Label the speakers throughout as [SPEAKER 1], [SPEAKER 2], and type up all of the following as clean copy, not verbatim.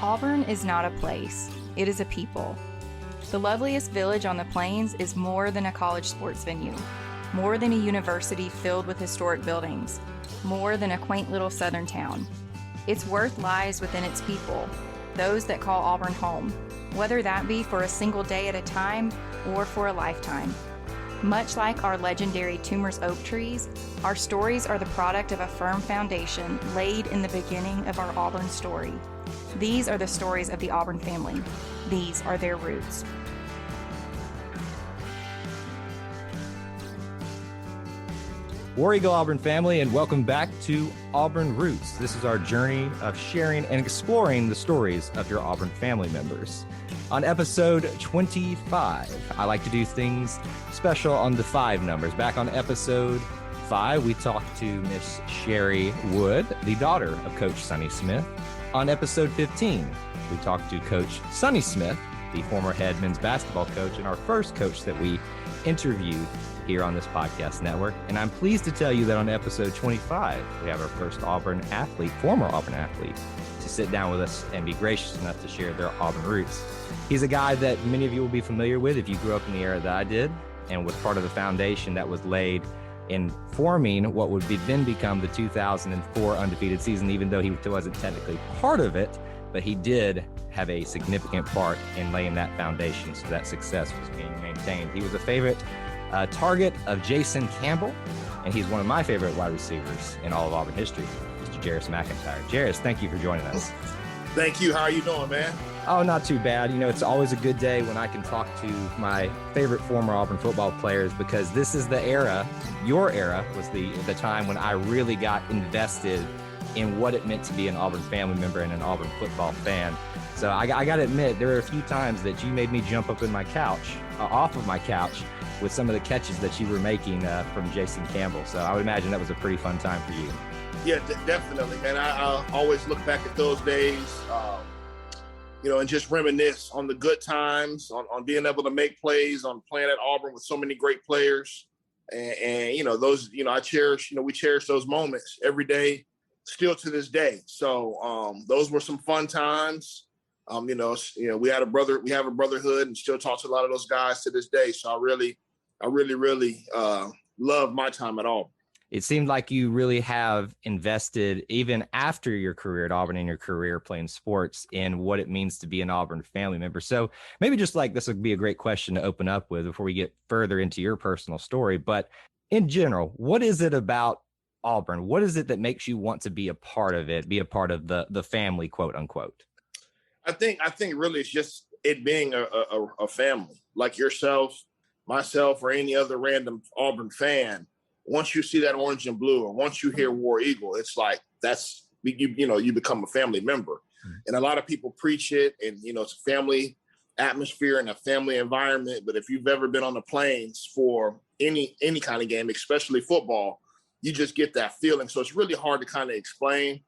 [SPEAKER 1] Auburn is not a place, it is a people. The loveliest village on the plains is more than a college sports venue, more than a university filled with historic buildings, more than a quaint little southern town. Its worth lies within its people, those that call Auburn home, whether that be for a single day at a time or for a lifetime. Much like our legendary Toomer's oak trees, our stories are the product of a firm foundation laid in the beginning of our Auburn story. These are the stories of the Auburn family. These are their roots.
[SPEAKER 2] War Eagle Auburn family, and welcome back to Auburn Roots. This is our journey of sharing and exploring the stories of your Auburn family members. On episode 25, I like to do things special on the 5 numbers. Back on episode 5, we talked to Miss Sherry Wood, the daughter of Coach Sonny Smith. On episode 15, we talked to Coach Sonny Smith, the former head men's basketball coach, and our first coach that we interviewed here on this podcast network. And I'm pleased to tell you that on episode 25, we have our first Auburn athlete, former Auburn athlete, to sit down with us and be gracious enough to share their Auburn roots. He's a guy that many of you will be familiar with if you grew up in the era that I did, and was part of the foundation that was laid in forming what would then become the 2004 undefeated season, even though he wasn't technically part of it, but he did have a significant part in laying that foundation so that success was being maintained. He was a favorite target of Jason Campbell, and he's one of my favorite wide receivers in all of Auburn history, Mr. Jeris McIntyre. Jeris, thank you for joining us.
[SPEAKER 3] Thank you. How are you doing, man?
[SPEAKER 2] Oh, not too bad. You know, it's always a good day when I can talk to my favorite former Auburn football players, because this is the era, your era was the time when I really got invested in what it meant to be an Auburn family member and an Auburn football fan. So I got to admit, there were a few times that you made me jump up in my couch, off of my couch, with some of the catches that you were making from Jason Campbell. So I would imagine that was a pretty fun time for you.
[SPEAKER 3] Yeah, definitely, man. I always look back at those days, and just reminisce on the good times, on being able to make plays, on playing at Auburn with so many great players. And those, I cherish, we cherish those moments every day, still to this day. So those were some fun times. We have a brotherhood and still talk to a lot of those guys to this day. So I really love my time at Auburn.
[SPEAKER 2] It seemed like you really have invested, even after your career at Auburn and your career playing sports, in what it means to be an Auburn family member. So maybe just like this would be a great question to open up with before we get further into your personal story. But in general, what is it about Auburn? What is it that makes you want to be a part of it, be a part of the family, quote unquote?
[SPEAKER 3] I think really it's just it being a family like yourself, myself, or any other random Auburn fan. Once you see that orange and blue, or once you hear War Eagle, it's like you become a family member. Mm-hmm. And a lot of people preach it, and it's a family atmosphere and a family environment. But if you've ever been on the plains for any kind of game, especially football, you just get that feeling. So it's really hard to kind of explain.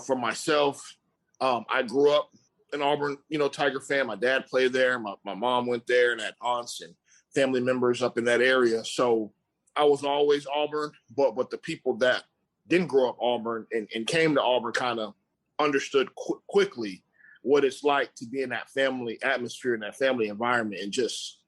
[SPEAKER 3] For myself, I grew up an Auburn, Tiger fan. My dad played there. My mom went there, and had aunts and family members up in that area. So I was always Auburn, but the people that didn't grow up Auburn and came to Auburn kind of understood quickly what it's like to be in that family atmosphere, in that family environment, and just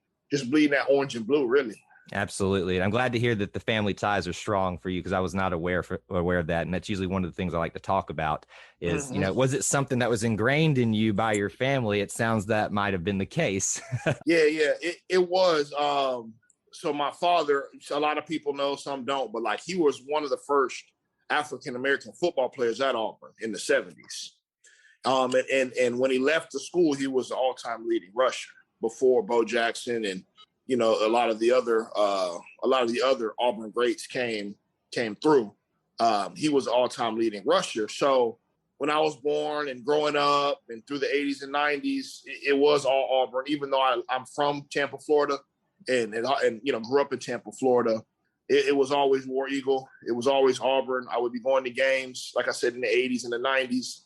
[SPEAKER 3] bleeding that orange and blue, really.
[SPEAKER 2] Absolutely. And I'm glad to hear that the family ties are strong for you, because I was not aware of that. And that's usually one of the things I like to talk about is,
[SPEAKER 3] Mm-hmm.
[SPEAKER 2] Was it something that was ingrained in you by your family? It sounds that might have been the case.
[SPEAKER 3] Yeah, it was. So my father, a lot of people know, some don't, but he was one of the first African-American football players at Auburn in the 70s. And when he left the school, he was the all-time leading rusher before Bo Jackson and, a lot of the other Auburn greats came through. He was the all-time leading rusher. So when I was born and growing up and through the 80s and 90s, it was all Auburn, even though I'm from Tampa, Florida, and grew up in Tampa, Florida. It was always War Eagle. It was always Auburn. I would be going to games, like I said, in the 80s and the 90s,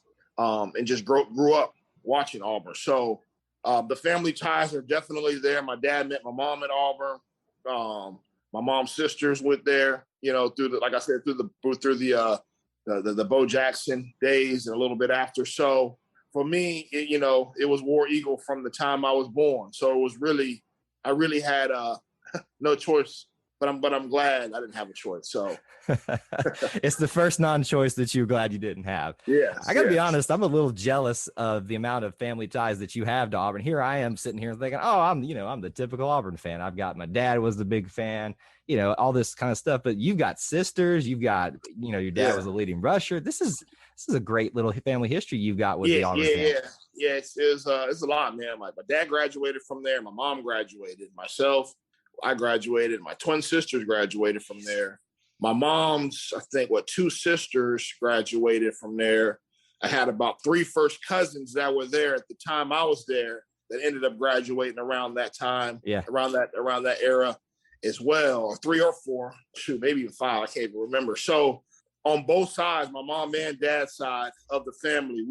[SPEAKER 3] and just grew up watching Auburn. So the family ties are definitely there. My dad met my mom at Auburn. My mom's sisters went there, through the Bo Jackson days and a little bit after. So for me, it was War Eagle from the time I was born. So it was really, I really had no choice, but I'm glad I didn't have a choice. So
[SPEAKER 2] it's the first non-choice that you're glad you didn't have.
[SPEAKER 3] Yes,
[SPEAKER 2] I gotta be honest, I'm a little jealous of the amount of family ties that you have to Auburn. Here I am sitting here thinking, oh, I'm the typical Auburn fan. I've got, my dad was the big fan, all this kind of stuff, but you've got sisters, you've got, your dad was a leading rusher. This is a great little family history you've got with the Auburn family.
[SPEAKER 3] Yeah. It's a lot, man. My dad graduated from there. My mom graduated. Myself, I graduated. My twin sisters graduated from there. My mom's, I think, two sisters graduated from there. I had about 3 first cousins that were there at the time I was there that ended up graduating around that time, around that era as well. 3 or 4, maybe even 5. I can't even remember. So on both sides, my mom and dad's side of the family,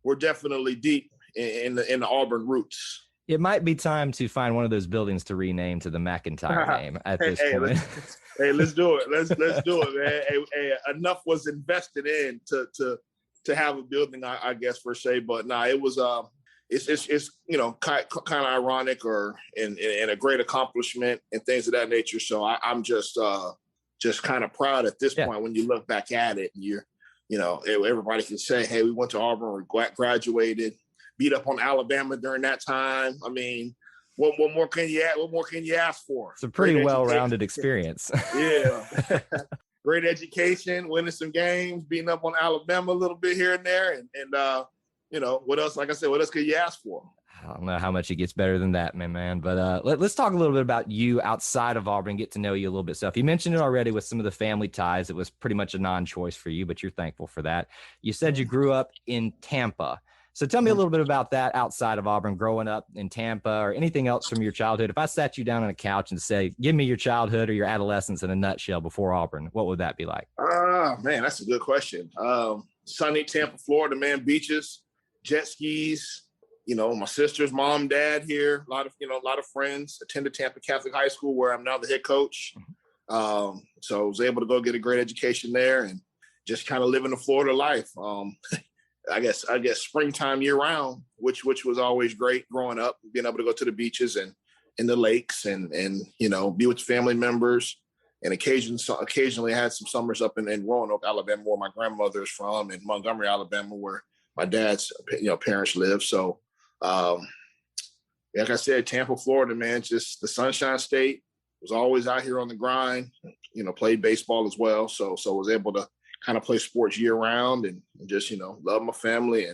[SPEAKER 3] we're definitely deep in the Auburn roots.
[SPEAKER 2] It might be time to find one of those buildings to rename to the McIntyre name at this point.
[SPEAKER 3] Let's do it. Let's do it, man. Enough was invested in to have a building, I guess, per se. But it was it's kind of ironic and a great accomplishment and things of that nature. So I'm just kind of proud at this point when you look back at it. And everybody can say, hey, we went to Auburn, we graduated, beat up on Alabama during that time. I mean, what more can you add? What more can you ask for?
[SPEAKER 2] It's a pretty well-rounded experience.
[SPEAKER 3] Yeah. Great education, winning some games, beating up on Alabama a little bit here and there. And what else? Like I said, what else could you ask for?
[SPEAKER 2] I don't know how much it gets better than that, man. But let's talk a little bit about you outside of Auburn, get to know you a little bit. So if you mentioned it already with some of the family ties, it was pretty much a non-choice for you, but you're thankful for that. You said you grew up in Tampa. So tell me a little bit about that outside of Auburn, growing up in Tampa, or anything else from your childhood. If I sat you down on a couch and say, give me your childhood or your adolescence in a nutshell before Auburn, what would that be like?
[SPEAKER 3] Man, that's a good question. Sunny Tampa, Florida, man, beaches, jet skis, my sister's mom, dad here, a lot of friends, attended Tampa Catholic High School where I'm now the head coach. So I was able to go get a great education there and just kind of living the Florida life. I guess springtime year round, which was always great growing up, being able to go to the beaches and in the lakes and be with family members. And occasionally I had some summers up in Roanoke, Alabama, where my grandmother is from, and Montgomery, Alabama, where my dad's parents live. So like I said, Tampa, Florida, man, just the Sunshine State. Was always out here on the grind, played baseball as well. So was able to kind of play sports year round and just, love my family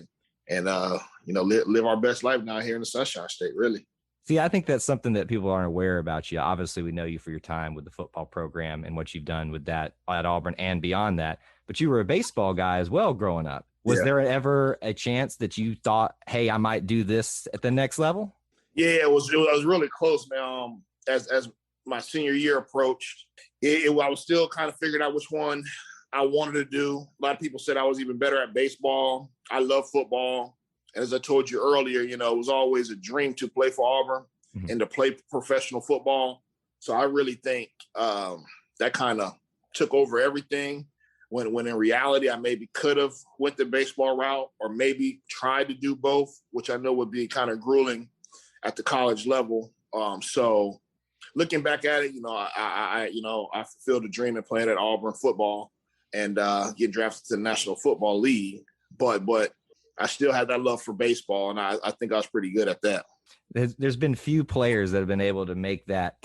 [SPEAKER 3] and live our best life now here in the Sunshine State, really.
[SPEAKER 2] See, I think that's something that people aren't aware about you. Obviously, we know you for your time with the football program and what you've done with that at Auburn and beyond that, but you were a baseball guy as well growing up. Was there ever a chance that you thought, hey, I might do this at the next level? Yeah,
[SPEAKER 3] it was really close, man. As my senior year approached, I was still kind of figuring out which one I wanted to do. A lot of people said I was even better at baseball. I love football. And as I told you earlier, it was always a dream to play for Auburn and to play professional football. So I really think that kind of took over everything when in reality, I maybe could have went the baseball route or maybe tried to do both, which I know would be kind of grueling at the college level. So looking back at it, I fulfilled a dream of playing at Auburn football and get drafted to the National Football League. But I still had that love for baseball, and I think I was pretty good at that.
[SPEAKER 2] There's been few players that have been able to make that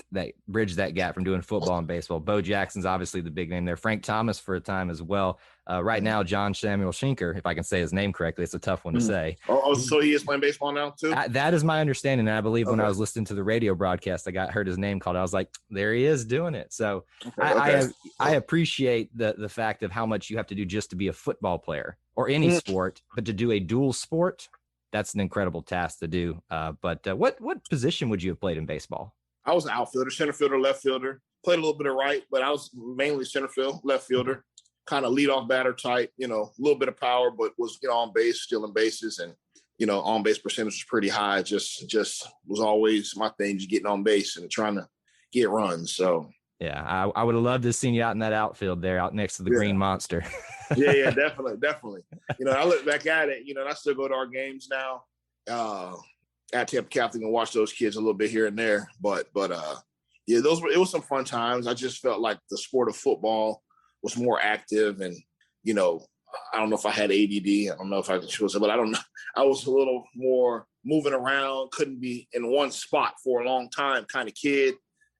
[SPEAKER 2] bridge that gap from doing football and baseball. Bo Jackson's obviously the big name there. Frank Thomas for a time as well. Right now, John Samuel Schinker, if I can say his name correctly, it's a tough one to say.
[SPEAKER 3] Oh, so he is playing baseball now too?
[SPEAKER 2] That is my understanding. And I believe when I was listening to the radio broadcast, I heard his name called. I was like, there he is doing it. So I appreciate the fact of how much you have to do just to be a football player or any sport, but to do a dual sport, that's an incredible task to do. But what position would you have played in baseball?
[SPEAKER 3] I was an outfielder, center fielder, left fielder. Played a little bit of right, but I was mainly center field, left fielder, kind of leadoff batter type, a little bit of power, but was, on base, stealing bases, and, on base percentage was pretty high. Just was always my thing, just getting on base and trying to get runs. So
[SPEAKER 2] Yeah, I would have loved to have seen you out in that outfield there, out next to the Green Monster.
[SPEAKER 3] Yeah, definitely. I look back at it, and I still go to our games now at Tampa Catholic and watch those kids a little bit here and there. But yeah, it was some fun times. I just felt like the sport of football was more active, and I don't know if I had ADD. I don't know if I was, but I don't know. I was a little more moving around, couldn't be in one spot for a long time kind of kid.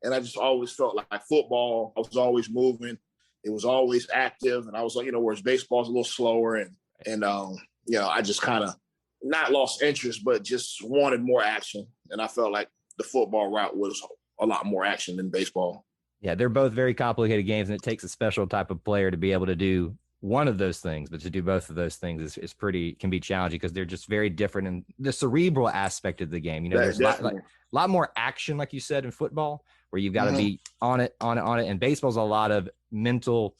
[SPEAKER 3] And I just always felt like football, I was always moving. It was always active. And I was like, whereas baseball's a little slower. And I just kind of not lost interest, but just wanted more action. And I felt like the football route was a lot more action than baseball.
[SPEAKER 2] Yeah, they're both very complicated games, and it takes a special type of player to be able to do one of those things, but to do both of those things can be challenging because they're just very different in the cerebral aspect of the game. There's a lot more action, like you said, in football, where you've got to be on it. And baseball's a lot of mental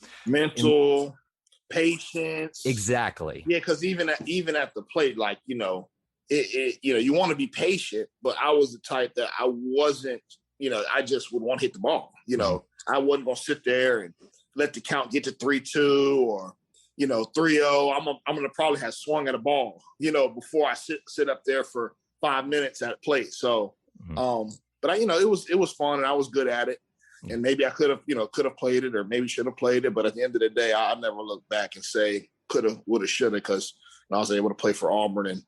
[SPEAKER 2] patience. Exactly.
[SPEAKER 3] Yeah, because even at the plate, like you want to be patient, but I was the type that I wasn't. I just would want to hit the ball. I wasn't gonna sit there and let the count get to 3-2 or 3-0. I'm gonna probably have swung at a ball, before I sit up there for 5 minutes at plate. So, but it was fun and I was good at it. And maybe I could have played it or maybe should have played it. But at the end of the day, I never look back and say could have, would have, should have, because I was able to play for Auburn and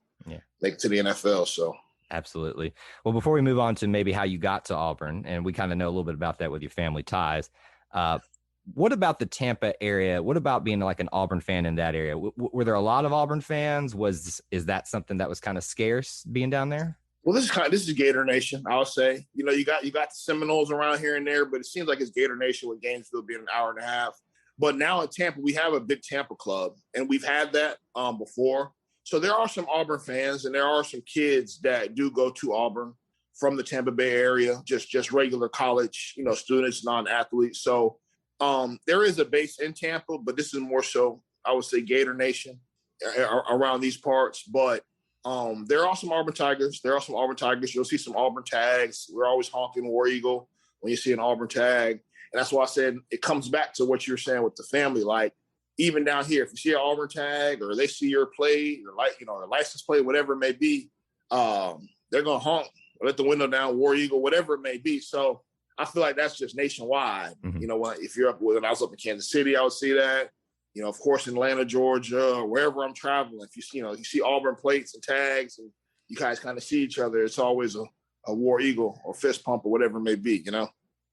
[SPEAKER 3] make it to the NFL. So.
[SPEAKER 2] Absolutely. Well, before we move on to maybe how you got to Auburn, and we kind of know a little bit about that with your family ties, what about the Tampa area? What about being like an Auburn fan in that area? Were there a lot of Auburn fans? Is that something that was kind of scarce being down there?
[SPEAKER 3] Well, this is Gator Nation, I'll say. You got the Seminoles around here and there, but it seems like it's Gator Nation with Gainesville being an hour and a half. But now in Tampa, we have a big Tampa club, and we've had that before. So there are some Auburn fans, and there are some kids that do go to Auburn from the Tampa Bay area, just regular college, students, non-athletes. So there is a base in Tampa, but this is more so, I would say, Gator Nation around these parts. But there are some Auburn Tigers. You'll see some Auburn tags. We're always honking War Eagle when you see an Auburn tag. And that's why I said it comes back to what you're saying with the family. Like, even down here, if you see an Auburn tag or they see your plate or or license plate, whatever it may be, they're going to honk or let the window down, War Eagle, whatever it may be. So I feel like that's just nationwide. If you're when I was up in Kansas City, I would see that. Of course, in Atlanta, Georgia, or wherever I'm traveling, if you see Auburn plates and tags and you guys kind of see each other, it's always a War Eagle or fist pump or whatever it may be,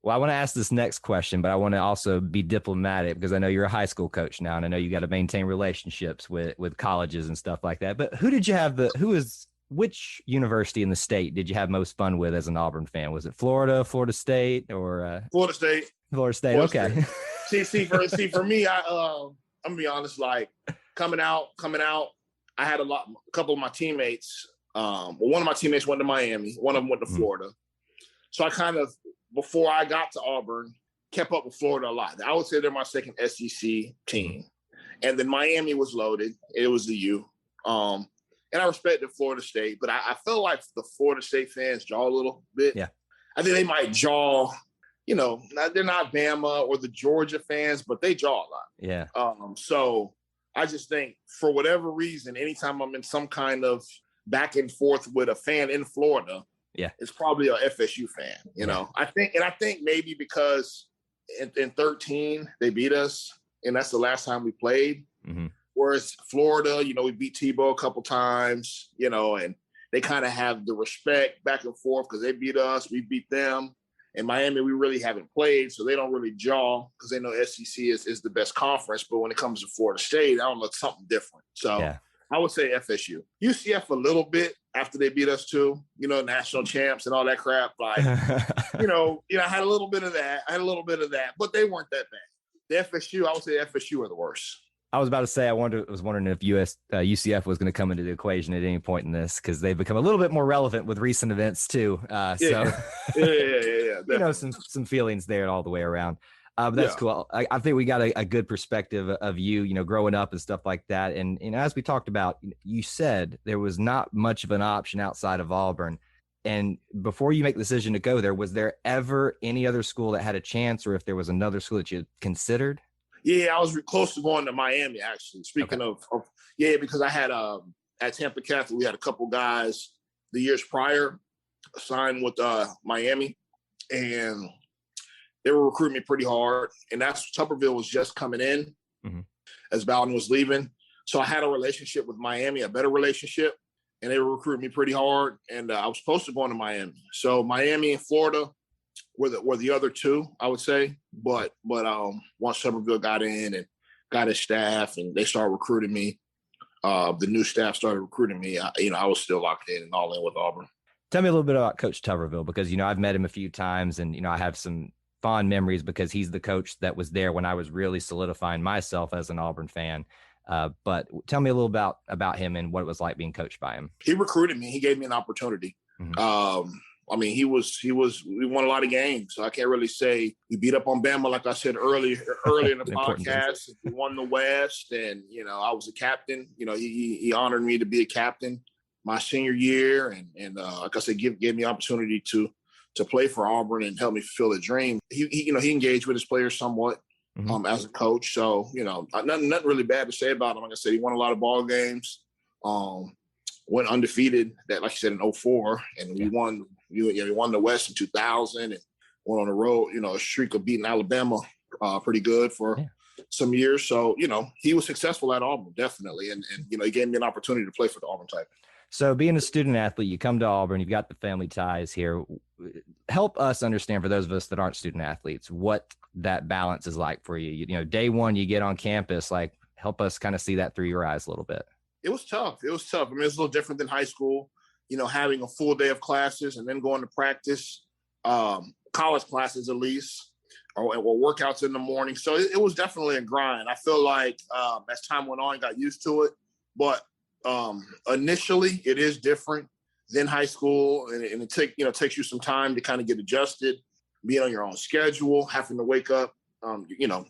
[SPEAKER 2] Well, I want to ask this next question, but I want to also be diplomatic because I know you're a high school coach now, and I know you got to maintain relationships with colleges and stuff like that. But which university in the state did you have most fun with as an Auburn fan? Was it Florida State, or
[SPEAKER 3] Florida State?
[SPEAKER 2] Florida State. Okay.
[SPEAKER 3] See, for me, I'm gonna be honest. Like coming out, I had a couple of my teammates. One of my teammates went to Miami. One of them went to Florida. So I kind of, before I got to Auburn, kept up with Florida a lot. I would say they're my second SEC team. And then Miami was loaded. It was the U. And I respected Florida State, but I feel like the Florida State fans jaw a little bit.
[SPEAKER 2] Yeah.
[SPEAKER 3] I think they might jaw, they're not Bama or the Georgia fans, but they jaw a lot.
[SPEAKER 2] Yeah.
[SPEAKER 3] So I just think for whatever reason, anytime I'm in some kind of back and forth with a fan in Florida, it's probably a FSU fan, I think maybe because in 2013 they beat us, and that's the last time we played. Mm-hmm. Whereas Florida, we beat Tebow a couple times, and they kind of have the respect back and forth because they beat us, we beat them. In Miami, we really haven't played, so they don't really jaw because they know SEC is the best conference. But when it comes to Florida State, I don't know, it's something different. So I would say FSU. UCF a little bit after they beat us too, national champs and all that crap. Like, I had a little bit of that. But they weren't that bad. The FSU, I would say FSU are the worst.
[SPEAKER 2] I was about to say, I was wondering if UCF was going to come into the equation at any point in this, because they've become a little bit more relevant with recent events too.
[SPEAKER 3] Yeah.
[SPEAKER 2] Some feelings there all the way around. But that's cool. I think we got a good perspective of you, growing up and stuff like that. And as we talked about, you said there was not much of an option outside of Auburn. And before you make the decision to go there, was there ever any other school that had a chance, or if there was another school that you considered?
[SPEAKER 3] Yeah, I was close to going to Miami, actually. Speaking of yeah, because I had at Tampa Catholic, we had a couple guys the years prior signed with Miami, and they were recruiting me pretty hard. And that's Tuberville was just coming in as Bowden was leaving. So I had a relationship with Miami, a better relationship, and they were recruiting me pretty hard. And I was supposed to go into Miami. So Miami and Florida were the other two, I would say. But once Tuberville got in and got his staff and they started recruiting me, the new staff started recruiting me, I was still locked in and all in with Auburn.
[SPEAKER 2] Tell me a little bit about Coach Tuberville, because, I've met him a few times and, I have some fond memories because he's the coach that was there when I was really solidifying myself as an Auburn fan. But tell me a little about him and what it was like being coached by him.
[SPEAKER 3] He recruited me. He gave me an opportunity. We won a lot of games. So I can't really say we beat up on Bama, like I said early in the podcast. We won the West, and, I was a captain. He honored me to be a captain my senior year. And like I said, gave me opportunity to play for Auburn and help me fulfill a dream. He engaged with his players somewhat. As a coach. So, nothing really bad to say about him. Like I said, he won a lot of ball games, went undefeated that, like you said, in 2004, and we won the West in 2000 and went on the road, a streak of beating Alabama pretty good for some years. So, he was successful at Auburn, definitely. And he gave me an opportunity to play for the Auburn Tigers.
[SPEAKER 2] So being a student athlete, you come to Auburn, you've got the family ties here. Help us understand, for those of us that aren't student athletes, what that balance is like for you. Day one, you get on campus, like help us kind of see that through your eyes a little bit.
[SPEAKER 3] It was tough. I mean, it's a little different than high school, having a full day of classes and then going to practice, college classes at least, or workouts in the morning. So it was definitely a grind. I feel like as time went on, I got used to it. But initially, it is different than high school, and it takes you some time to kind of get adjusted, being on your own schedule, having to wake up,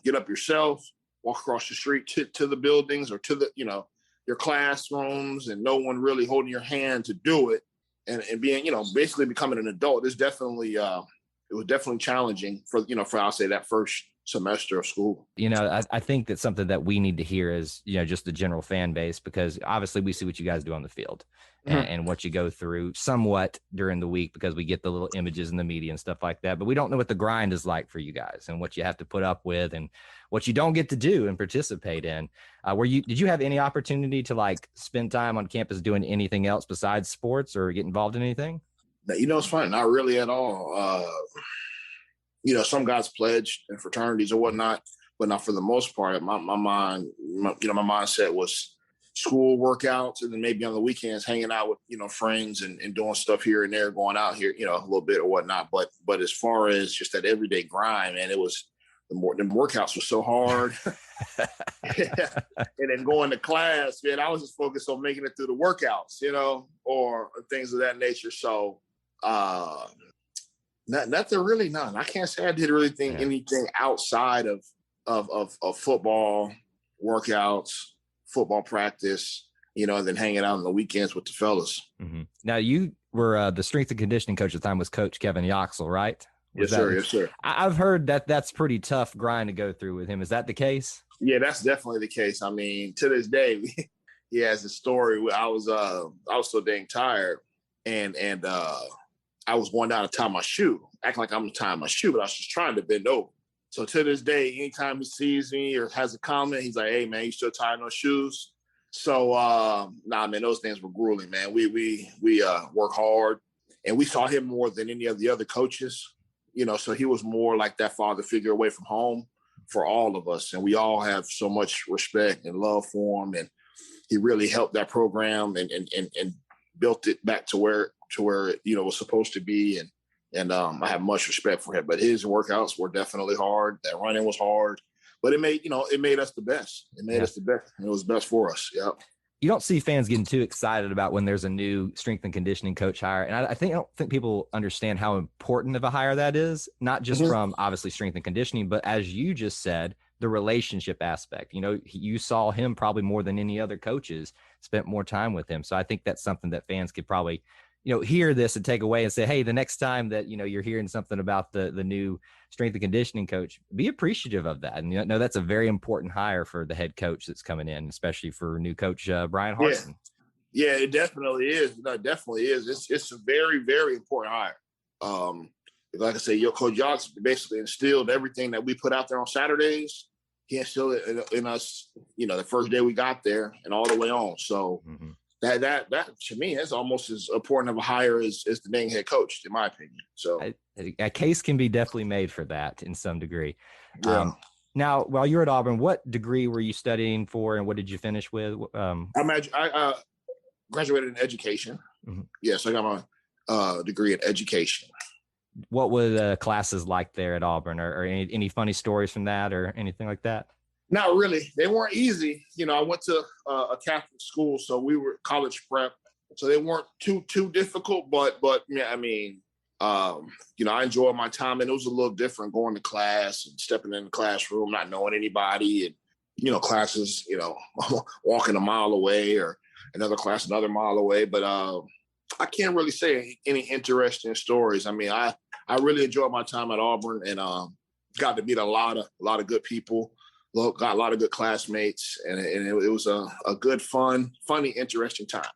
[SPEAKER 3] get up yourself, walk across the street to the buildings or to the your classrooms, and no one really holding your hand to do it, and being basically becoming an adult. It's definitely it was definitely challenging for I'll say that first semester of school.
[SPEAKER 2] I think that's something that we need to hear is, just the general fan base, because obviously we see what you guys do on the field and what you go through somewhat during the week, because we get the little images in the media and stuff like that, but we don't know what the grind is like for you guys and what you have to put up with and what you don't get to do and participate in. Did you have any opportunity to spend time on campus doing anything else besides sports or get involved in anything?
[SPEAKER 3] It's funny, not really at all. Some guys pledged in fraternities or whatnot, but not for the most part. My mindset was school workouts, and then maybe on the weekends hanging out with, friends and doing stuff here and there, going out here, a little bit or whatnot. But as far as just that everyday grind, man, it was the workouts were so hard. And then going to class, man, I was just focused on making it through the workouts, or things of that nature. So, nothing really. None. I can't say I did really anything outside of football workouts, football practice, and then hanging out on the weekends with the fellas.
[SPEAKER 2] Mm-hmm. Now you were the strength and conditioning coach at the time was Coach Kevin Yoxel, right?
[SPEAKER 3] Yes, sir.
[SPEAKER 2] I've heard that's pretty tough grind to go through with him. Is that the case?
[SPEAKER 3] Yeah, that's definitely the case. I mean, to this day, he has a story where I was so dang tired, and I was going down to tie my shoe, acting like I'm tying my shoe, but I was just trying to bend over. So to this day, anytime he sees me or has a comment, he's like, "Hey, man, you still tying those shoes?" So, man, those things were grueling, man. We work hard, and we saw him more than any of the other coaches, so he was more like that father figure away from home for all of us. And we all have so much respect and love for him. And he really helped that program and built it back to where it was supposed to be. And I have much respect for him, but his workouts were definitely hard. That running was hard, but it made us the best. It made us the best. And it was best for us. Yep.
[SPEAKER 2] You don't see fans getting too excited about when there's a new strength and conditioning coach hire. And I don't think people understand how important of a hire that is, not just from obviously strength and conditioning, but as you just said, the relationship aspect. You saw him probably more than any other coaches, spent more time with him. So I think that's something that fans could probably hear this and take away and say, hey, the next time that, you're hearing something about the new strength and conditioning coach, be appreciative of that. And that's a very important hire for the head coach that's coming in, especially for new coach Brian Harsin.
[SPEAKER 3] Yeah, it definitely is. No, it definitely is. It's a very, very important hire. Like I say, your Coach Johnson basically instilled everything that we put out there on Saturdays. He instilled it in us, the first day we got there and all the way on. So that to me, that's almost as important of a hire as the dang head coach, in my opinion. So
[SPEAKER 2] a case can be definitely made for that in some degree.
[SPEAKER 3] Yeah.
[SPEAKER 2] Now, while you're at Auburn, what degree were you studying for, and what did you finish with?
[SPEAKER 3] I graduated in education. Yes, I got my degree in education.
[SPEAKER 2] What were classes like there at Auburn, or any funny stories from that or anything like that?
[SPEAKER 3] Not really. They weren't easy. I went to a Catholic school, so we were college prep. So they weren't too difficult, but yeah, I mean, I enjoyed my time, and it was a little different going to class and stepping in the classroom, not knowing anybody, and classes, walking a mile away, or another class another mile away. But I can't really say any interesting stories. I mean, I really enjoyed my time at Auburn, and got to meet a lot of good people. Got a lot of good classmates, and it was a good, funny, interesting time.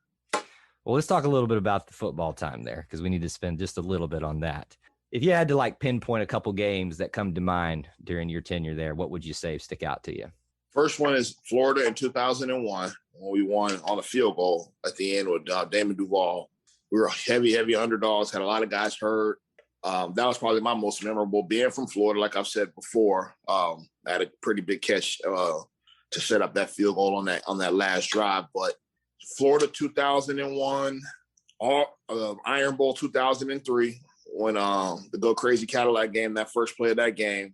[SPEAKER 2] Well, let's talk a little bit about the football time there, because we need to spend just a little bit on that. If you had to pinpoint a couple games that come to mind during your tenure there, what would you say stick out to you?
[SPEAKER 3] First one is Florida in 2001, when we won on a field goal at the end with Damon Duval. We were heavy underdogs, had a lot of guys hurt. That was probably my most memorable, being from Florida. Like I've said before, I had a pretty big catch to set up that field goal on that last drive. But Florida 2001, Iron Bowl 2003, when the Go Crazy Cadillac game, that first play of that game,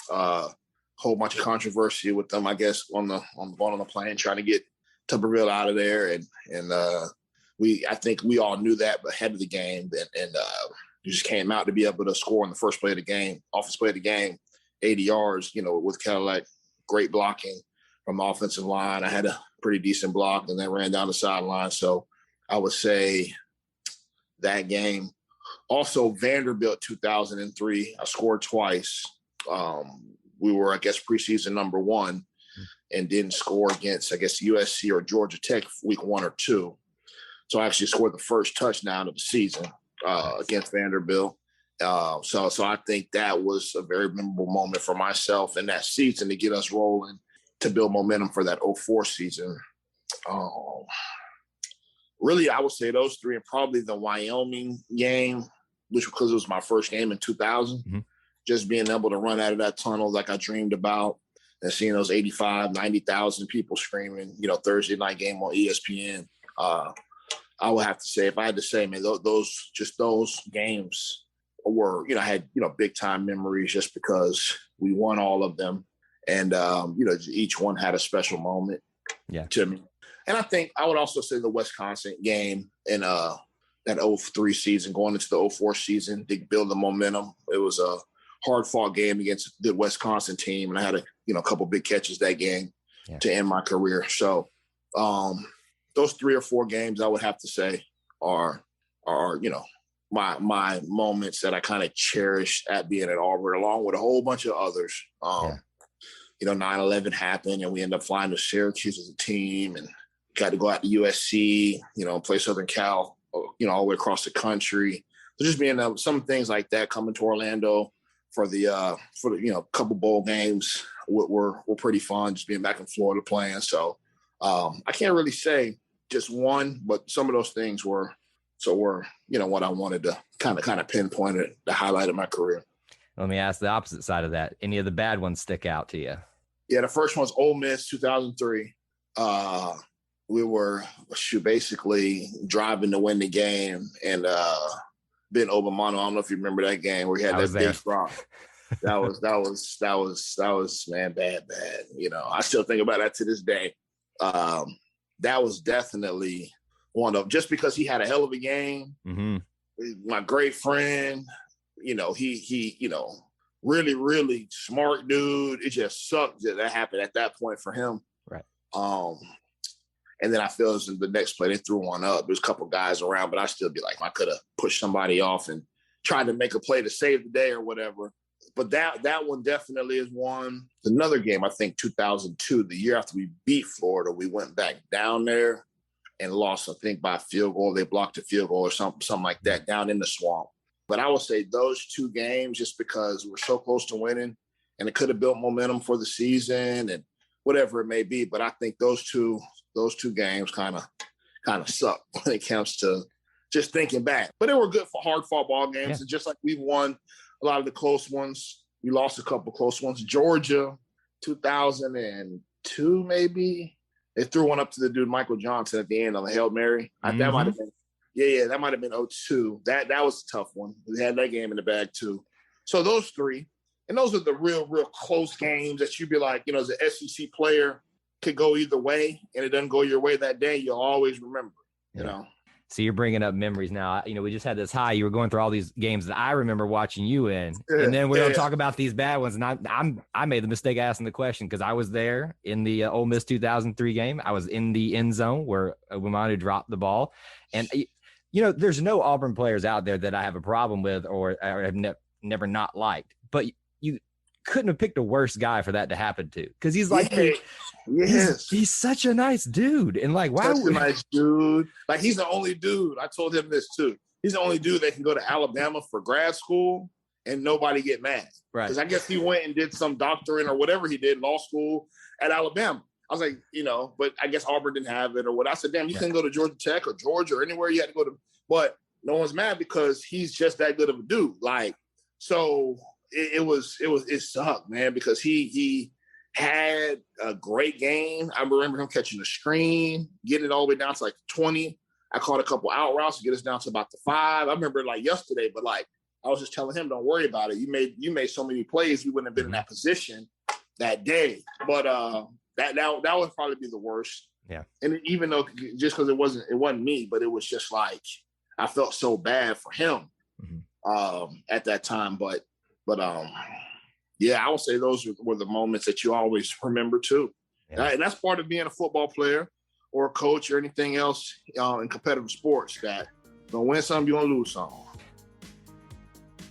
[SPEAKER 3] whole bunch of controversy with them, I guess, on the plane trying to get Tuberville out of there, and I think we all knew that ahead of the game, and he just came out to be able to score in the first play of the game, offensive play of the game, 80 yards, with Cadillac, great blocking from the offensive line. I had a pretty decent block, and then ran down the sideline. So I would say that game. Also, Vanderbilt 2003, I scored twice. We were, I guess, preseason number one, and didn't score against, I guess, USC or Georgia Tech week 1 or 2. So I actually scored the first touchdown of the season against Vanderbilt. So I think that was a very memorable moment for myself in that season to get us rolling, to build momentum for that 2004 season. Really, I would say those three, and probably the Wyoming game, which because it was my first game in 2000, just being able to run out of that tunnel like I dreamed about, and seeing those 85, 90,000 people screaming, Thursday night game on ESPN. I would have to say, if I had to say, man, those games were, I had, big time memories just because we won all of them. And, each one had a special moment to me. And I think I would also say the Wisconsin game in that 2003 season, going into the 2004 season, to build the momentum. It was a hard fought game against a good Wisconsin team. And I had a couple big catches that game to end my career. So, those 3 or 4 games I would have to say are my moments that I kind of cherish at being at Auburn, along with a whole bunch of others. 9/11 happened, and we ended up flying to Syracuse as a team, and got to go out to USC, play Southern Cal, all the way across the country. So just being some things like that, coming to Orlando for the couple bowl games were pretty fun. Just being back in Florida playing. So I can't really say just one, but some of those things were what I wanted to kind of pinpoint it, the highlight of my career.
[SPEAKER 2] Let me ask the opposite side of that. Any of the bad ones stick out to you?
[SPEAKER 3] Yeah, the first one's Ole Miss 2003. We were basically driving to win the game, and Ben Obamano, I don't know if you remember that game where he had that big drop. That was man, bad. I still think about that to this day. That was definitely one of, just because he had a hell of a game. My great friend, he really, really smart dude. It just sucked that happened at that point for him.
[SPEAKER 2] Right.
[SPEAKER 3] And then I feel as in the next play, they threw one up. There's a couple guys around, but I still be like, I could have pushed somebody off and tried to make a play to save the day or whatever. But that one definitely is one. Another game, I think 2002, the year after we beat Florida, we went back down there and lost, I think, by a field goal. They blocked a field goal or something like that down in the swamp. But I would say those two games, just because we're so close to winning, and it could have built momentum for the season and whatever it may be. But I think those two games kind of suck when it comes to just thinking back. But they were good for hard-fought ball games.
[SPEAKER 2] Yeah.
[SPEAKER 3] And just like we won a lot of the close ones, we lost a couple close ones. Georgia, 2002 maybe. They threw one up to the dude Michael Johnson at the end on the Hail Mary. That might have been, that might have been 2002. That was a tough one. We had that game in the bag too. So those three, and those are the real close games that you'd be like, as an SEC player, could go either way, and it doesn't go your way that day, you'll always remember, you know.
[SPEAKER 2] So you're bringing up memories now. We just had this high. You were going through all these games that I remember watching you in, and then we're going to talk about these bad ones. And I made the mistake of asking the question because I was there in the Ole Miss 2003 game. I was in the end zone where Wimanu dropped the ball, and there's no Auburn players out there that I have a problem with or have never not liked, but you couldn't have picked a worse guy for that to happen to, because he's like, he's such a nice dude, and like, wow,
[SPEAKER 3] such a nice dude. Like, he's the only dude. I told him this too. He's the only dude that can go to Alabama for grad school and nobody get mad, right? Because I guess he went and did some doctorate or whatever he did, law school at Alabama. I was like, but I guess Auburn didn't have it or what. I said, damn, you couldn't go to Georgia Tech or Georgia or anywhere you had to go to, but no one's mad because he's just that good of a dude. Like, so it sucked, man, because he had a great game. I remember him catching the screen, getting it all the way down to like 20. I caught a couple out routes to get us down to about the 5. I remember like yesterday, but like I was just telling him, don't worry about it. You made so many plays, we wouldn't have been in that position that day. But that would probably be the worst. Yeah. And even though just because it wasn't me, but it was just like I felt so bad for him at that time. But I would say those were the moments that you always remember too. Yeah. And that's part of being a football player or a coach or anything else in competitive sports, that you're going to win some, you're going to lose some.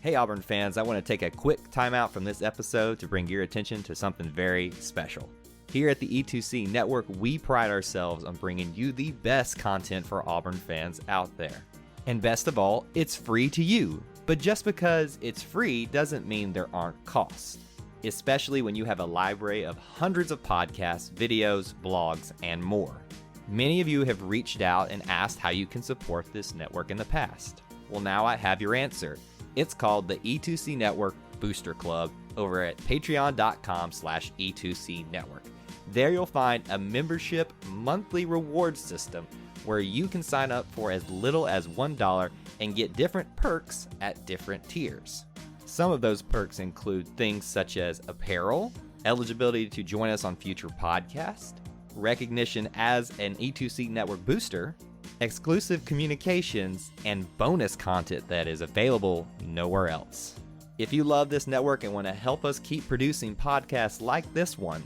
[SPEAKER 4] Hey, Auburn fans, I want to take a quick timeout from this episode to bring your attention to something very special. Here at the E2C Network, we pride ourselves on bringing you the best content for Auburn fans out there. And best of all, it's free to you. But just because it's free doesn't mean there aren't costs, especially when you have a library of hundreds of podcasts, videos, blogs, and more. Many of you have reached out and asked how you can support this network in the past. Well, now I have your answer. It's called the E2C Network Booster Club over at patreon.com/E2C Network. There you'll find a membership monthly reward system where you can sign up for as little as $1 and get different perks at different tiers. Some of those perks include things such as apparel, eligibility to join us on future podcasts, recognition as an E2C Network booster, exclusive communications, and bonus content that is available nowhere else. If you love this network and want to help us keep producing podcasts like this one,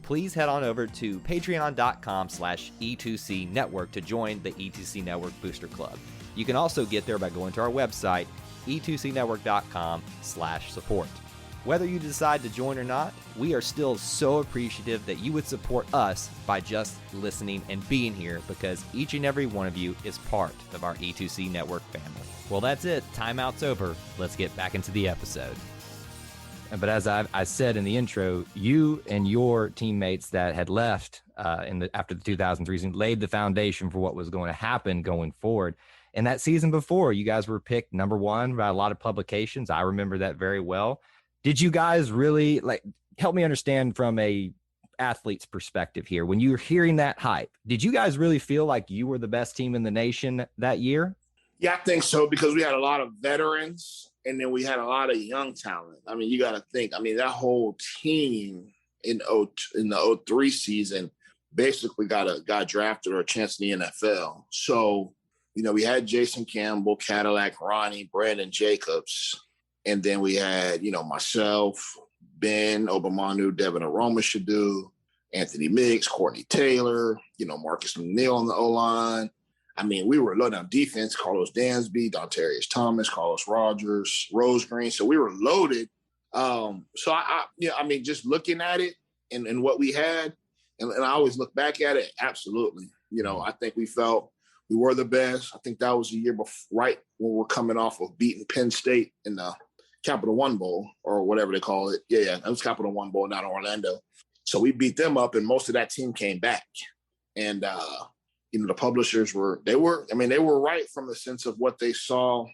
[SPEAKER 4] please head on over to patreon.com/E2C Network to join the E2C Network Booster Club. You can also get there by going to our website, e2cnetwork.com/support. Whether you decide to join or not, we are still so appreciative that you would support us by just listening and being here, because each and every one of you is part of our E2C Network family. Well, that's it. Timeout's over. Let's get back into the episode.
[SPEAKER 2] But as I said in the intro, you and your teammates that had left after the 2003 season laid the foundation for what was going to happen going forward. And that season before, you guys were picked number 1 by a lot of publications. I remember that very well. Did you guys really help me understand from a athlete's perspective here? When you were hearing that hype, did you guys really feel like you were the best team in the nation that year?
[SPEAKER 3] Yeah, I think so, because we had a lot of veterans and then we had a lot of young talent. I mean, you got to think, that whole team in the 03 season basically got drafted or a chance in the NFL. So, we had Jason Campbell, Cadillac, Ronnie, Brandon Jacobs. And then we had, myself, Ben, Obamanu, Devin Aroma Shadu, Anthony Miggs, Courtney Taylor, Marcus McNeil on the O-line. I mean, we were loaded on defense, Carlos Dansby, Dontarius Thomas, Carlos Rogers, Rose Green. So we were loaded. So just looking at it and what we had, and I always look back at it, absolutely. I think we felt we were the best. I think that was the year before, right when we're coming off of beating Penn State in the Capital One Bowl or whatever they call it. Yeah, it was Capital One Bowl, not Orlando. So we beat them up, and most of that team came back. And, the publishers were right from the sense of what they saw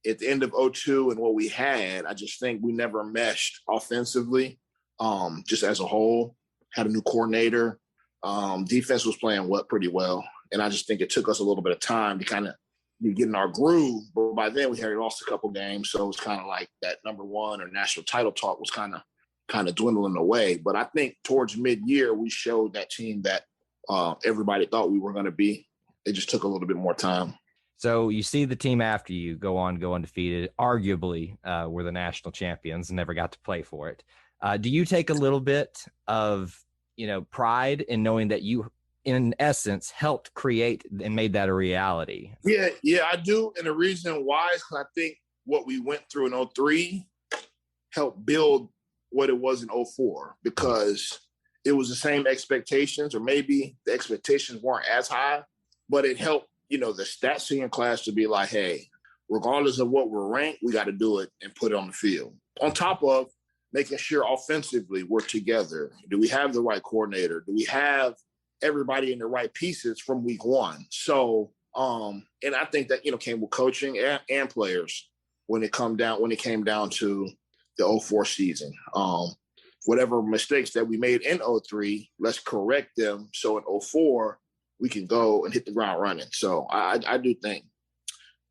[SPEAKER 3] at the end of 2002 and what we had. I just think we never meshed offensively, just as a whole. Had a new coordinator. Defense was playing pretty well. And I just think it took us a little bit of time to kind of get in our groove. But by then we had lost a couple games. So it was kind of like that number one or national title talk was kind of dwindling away. But I think towards mid-year, we showed that team that everybody thought we were going to be. It just took a little bit more time.
[SPEAKER 2] So you see the team after you go undefeated, arguably were the national champions and never got to play for it. Do you take a little bit of, pride in knowing that you, in essence, helped create and made that a reality?
[SPEAKER 3] Yeah, I do. And the reason why is because I think what we went through in 2003 helped build what it was in 2004, because it was the same expectations, or maybe the expectations weren't as high, but it helped, the stat senior class to be like, hey, regardless of what we're ranked, we got to do it and put it on the field. On top of making sure offensively we're together. Do we have the right coordinator? Do we have everybody in the right pieces from week one? So, and I think that, came with coaching and players when it came down to the 2004 season. Whatever mistakes that we made in 2003, let's correct them. So in 2004, we can go and hit the ground running. So I do think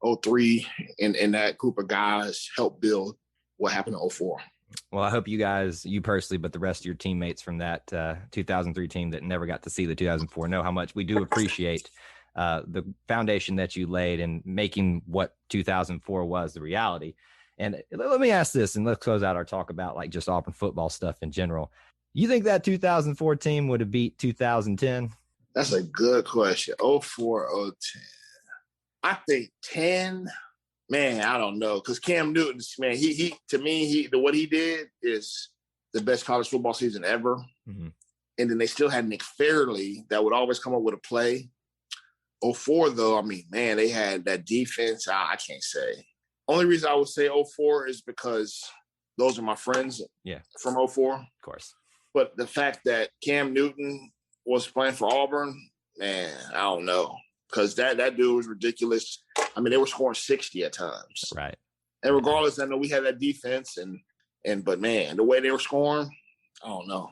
[SPEAKER 3] 2003 and that group of guys helped build what happened in 2004.
[SPEAKER 2] Well, I hope you guys, you personally, but the rest of your teammates from that 2003 team that never got to see the 2004 know how much we do appreciate the foundation that you laid in making what 2004 was the reality. And let me ask this, and let's close out our talk about like just Auburn football stuff in general. You think that 2004 team would have beat 2010?
[SPEAKER 3] That's a good question. 04, 010. I think 10. Man, I don't know, because Cam Newton, man, he to me, what he did is the best college football season ever. Mm-hmm. And then they still had Nick Fairley that would always come up with a play. 04, though, I mean, man, they had that defense. I can't say. Only reason I would say 04 is because those are my friends from 04.
[SPEAKER 2] Of course.
[SPEAKER 3] But the fact that Cam Newton was playing for Auburn, man, I don't know. Because that dude was ridiculous. I mean, they were scoring 60 at times.
[SPEAKER 2] Right.
[SPEAKER 3] And regardless, I know we had that defense, but man, the way they were scoring, I don't know.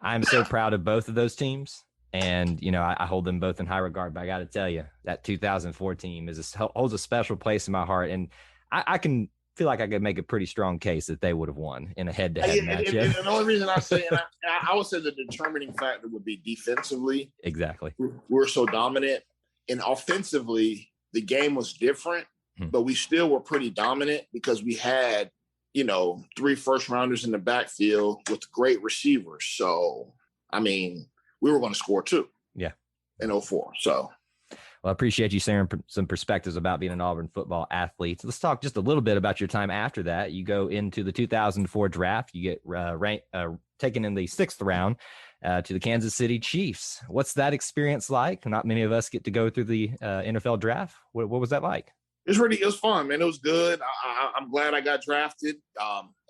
[SPEAKER 2] I'm so proud of both of those teams. And, I hold them both in high regard, but I got to tell you, that 2004 team holds a special place in my heart. And I can feel like I could make a pretty strong case that they would have won in a head-to-head matchup.
[SPEAKER 3] And the only reason I say, and I would say the determining factor would be defensively.
[SPEAKER 2] Exactly.
[SPEAKER 3] We're so dominant. And offensively, the game was different, but we still were pretty dominant because we had, 3 first-rounders in the backfield with great receivers. So, I mean, we were going to score too.
[SPEAKER 2] Yeah.
[SPEAKER 3] In 2004. So.
[SPEAKER 2] Well, I appreciate you sharing some perspectives about being an Auburn football athlete. So let's talk just a little bit about your time after that. You go into the 2004 draft. You get taken in the 6th round to the Kansas City Chiefs. What's that experience like? Not many of us get to go through the NFL draft. What was that like?
[SPEAKER 3] It was fun, man. It was good. I'm glad I got drafted.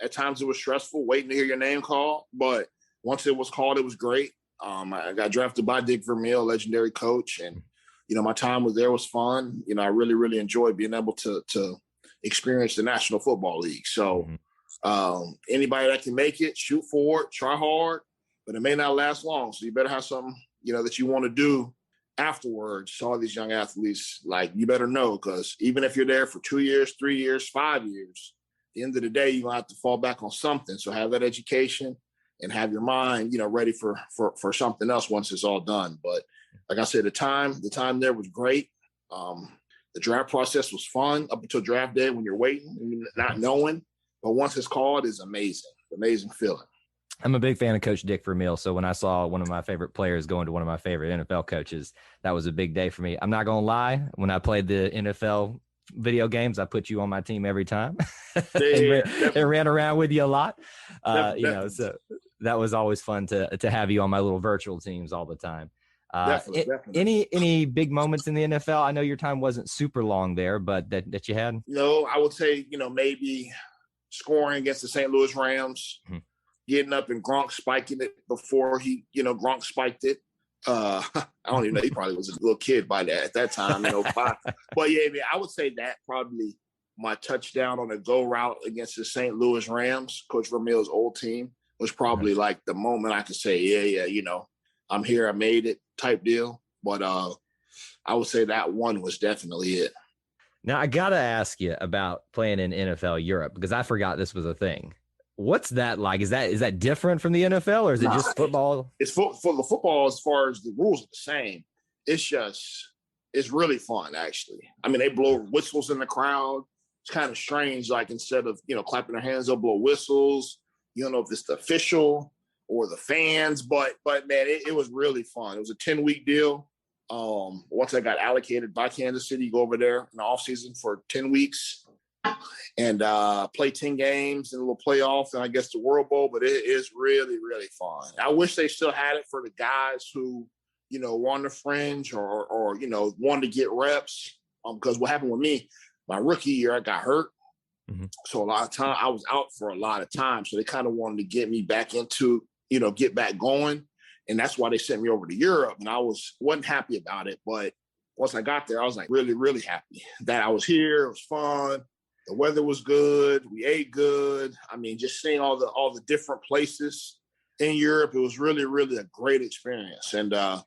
[SPEAKER 3] At times it was stressful waiting to hear your name called, but once it was called, it was great. I got drafted by Dick Vermeil, legendary coach, and my time was fun. I really, really enjoyed being able to experience the National Football League. So anybody that can make it, shoot for it, try hard, but it may not last long. So you better have something, that you want to do afterwards. So all these young athletes, you better know, because even if you're there for 2 years, 3 years, 5 years, at the end of the day, you're going to have to fall back on something. So have that education and have your mind, ready for something else once it's all done. But like I said, the time there was great. The draft process was fun up until draft day when you're waiting and you're not knowing. But once it's called, it's amazing feeling.
[SPEAKER 2] I'm a big fan of Coach Dick Vermeil. So when I saw one of my favorite players going to one of my favorite NFL coaches, that was a big day for me. I'm not going to lie. When I played the NFL video games, I put you on my team every time and ran around with you a lot. So that was always fun to have you on my little virtual teams all the time.
[SPEAKER 3] Definitely.
[SPEAKER 2] Any big moments in the NFL? I know your time wasn't super long there, but that you had?
[SPEAKER 3] I would say, maybe scoring against the St. Louis Rams, getting up and Gronk spiking it before Gronk spiked it. I don't even know. He probably was a little kid at that time, 05. But yeah, I would say that probably my touchdown on a go route against the St. Louis Rams, Coach Vermeil's old team, was probably like the moment I could say, yeah, I'm here, I made it type deal. But I would say that one was definitely it.
[SPEAKER 2] Now, I got to ask you about playing in NFL Europe, because I forgot this was a thing. What's that like? Is that different from the NFL, or is it just football?
[SPEAKER 3] It's for the football, as far as the rules are the same. It's really fun, actually. I mean, they blow whistles in the crowd. It's kind of strange. Like, instead of, clapping their hands, they'll blow whistles. You don't know if it's the official or the fans, but man, it was really fun. It was a 10-week deal. Once I got allocated by Kansas City, go over there in the offseason for 10 weeks and play 10 games and a little playoff and I guess the World Bowl, but it is really, really fun. I wish they still had it for the guys who, were on the fringe or wanted to get reps. Because what happened with me, my rookie year, I got hurt. Mm-hmm. So a lot of time I was out for a lot of time. So they kind of wanted to get me back into, get back going. And that's why they sent me over to Europe. And I wasn't happy about it. But once I got there, I was like really, really happy that I was here. It was fun. The weather was good. We ate good. I mean, just seeing all the different places in Europe, it was really, really a great experience. And the